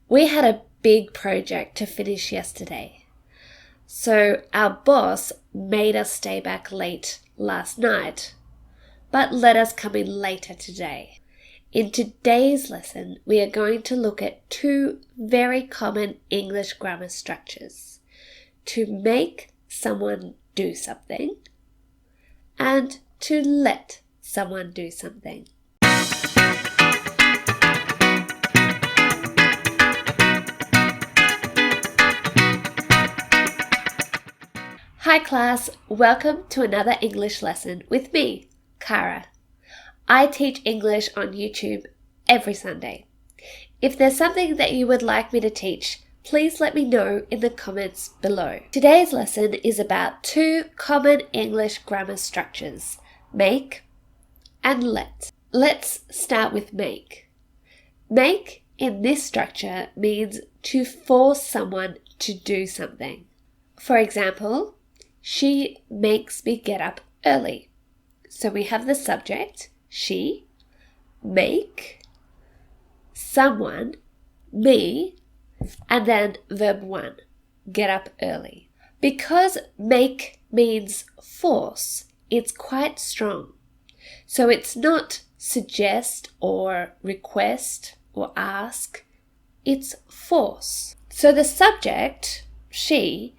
We had a big project to finish yesterday. So our boss made us stay back late last night, but let us come in later today. In today's lesson, we are going to look at two very common English grammar structures: to make someone do something and to let someone do something. Hi class, welcome to another English lesson with me, Cara. I teach English on YouTube every Sunday. If there's something that you would like me to teach, please let me know in the comments below. Today's lesson is about two common English grammar structures: make and let. Let's start with make. Make in this structure means to force someone to do something. For example, she makes me get up early. So we have the subject, she, make, someone, me, and then verb 1, get up early. Because make means force, it's quite strong. So it's not suggest or request or ask, it's force. So the subject, she,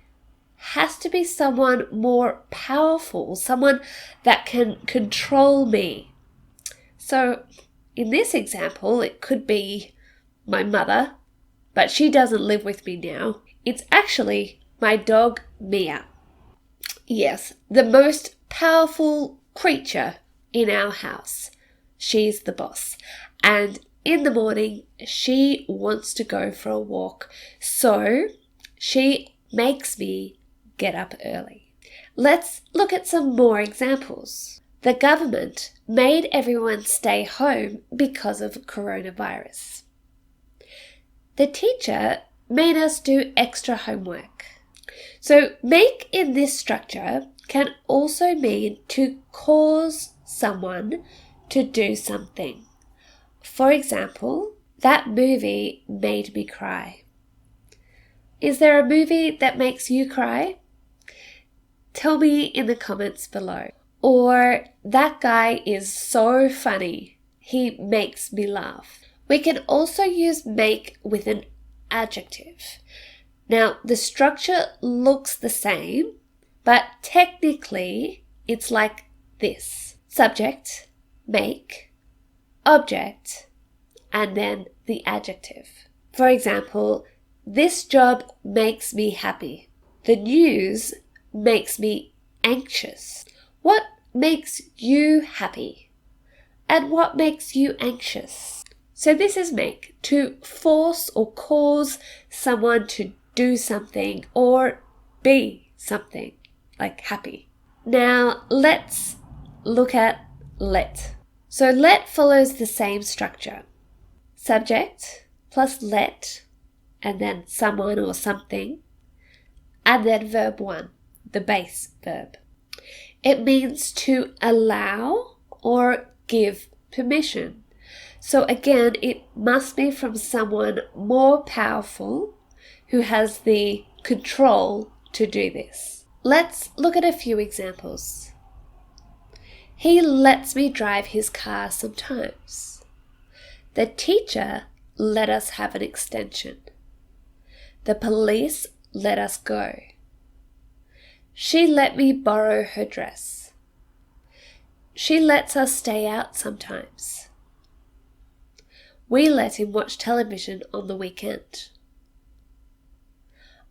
has to be someone more powerful, someone that can control me. So in this example, it could be my mother, but she doesn't live with me now. It's actually my dog, Mia. Yes, the most powerful creature in our house. She's the boss. And in the morning, she wants to go for a walk. So she makes me get up early. Let's look at some more examples. The government made everyone stay home because of coronavirus. The teacher made us do extra homework. So make in this structure can also mean to cause someone to do something. For example, that movie made me cry. Is there a movie that makes you cry? Tell me in the comments below. Or that guy is so funny. He makes me laugh. We can also use make with an adjective. Now, the structure looks the same, but technically it's like this: subject, make, object, and then the adjective. For example, this job makes me happy. The news makes me anxious. What makes you happy? And what makes you anxious? So this is make, to force or cause someone to do something or be something, like happy. Now let's look at let. So let follows the same structure. Subject plus let, and then someone or something, and then verb 1, the base verb. It means to allow or give permission. So again, it must be from someone more powerful who has the control to do this. Let's look at a few examples. He lets me drive his car sometimes. The teacher let us have an extension. The police let us go. She let me borrow her dress. She lets us stay out sometimes. We let him watch television on the weekend.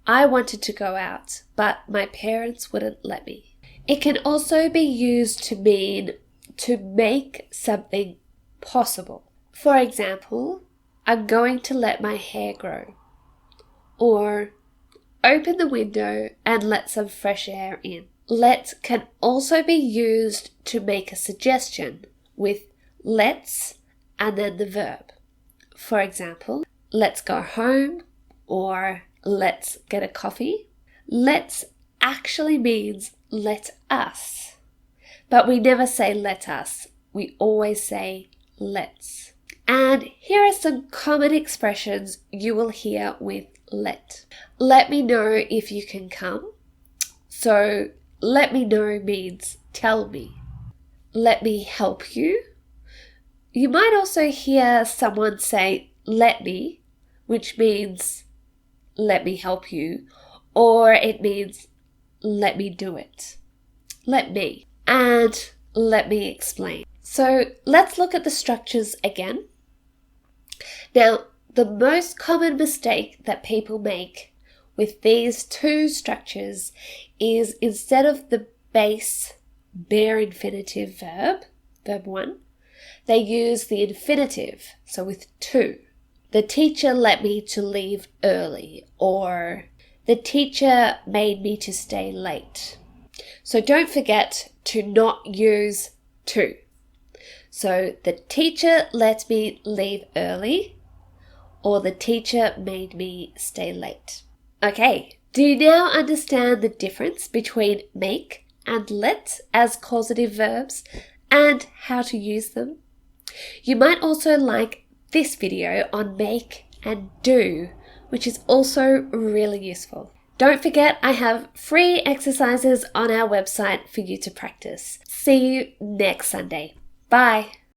I wanted to go out, but my parents wouldn't let me. It can also be used to mean to make something possible. For example, I'm going to let my hair grow. Or open the window and let some fresh air in. Let can also be used to make a suggestion with let's and then the verb. For example, let's go home or let's get a coffee. Let's actually means let us, but we never say let us. We always say let's. And here are some common expressions you will hear with let. Let me know if you can come. So let me know means tell me. Let me help you. You might also hear someone say let me, which means let me help you, or it means let me do it. Let me. And let me explain. So let's look at the structures again. Now, the most common mistake that people make with these two structures is instead of the base bare infinitive verb, verb 1, they use the infinitive, so with to. The teacher let me to leave early, or the teacher made me to stay late. So don't forget to not use to. So the teacher let me leave early, or the teacher made me stay late. Okay, do you now understand the difference between make and let as causative verbs and how to use them? You might also like this video on make and do, which is also really useful. Don't forget, I have free exercises on our website for you to practice. See you next Sunday. Bye.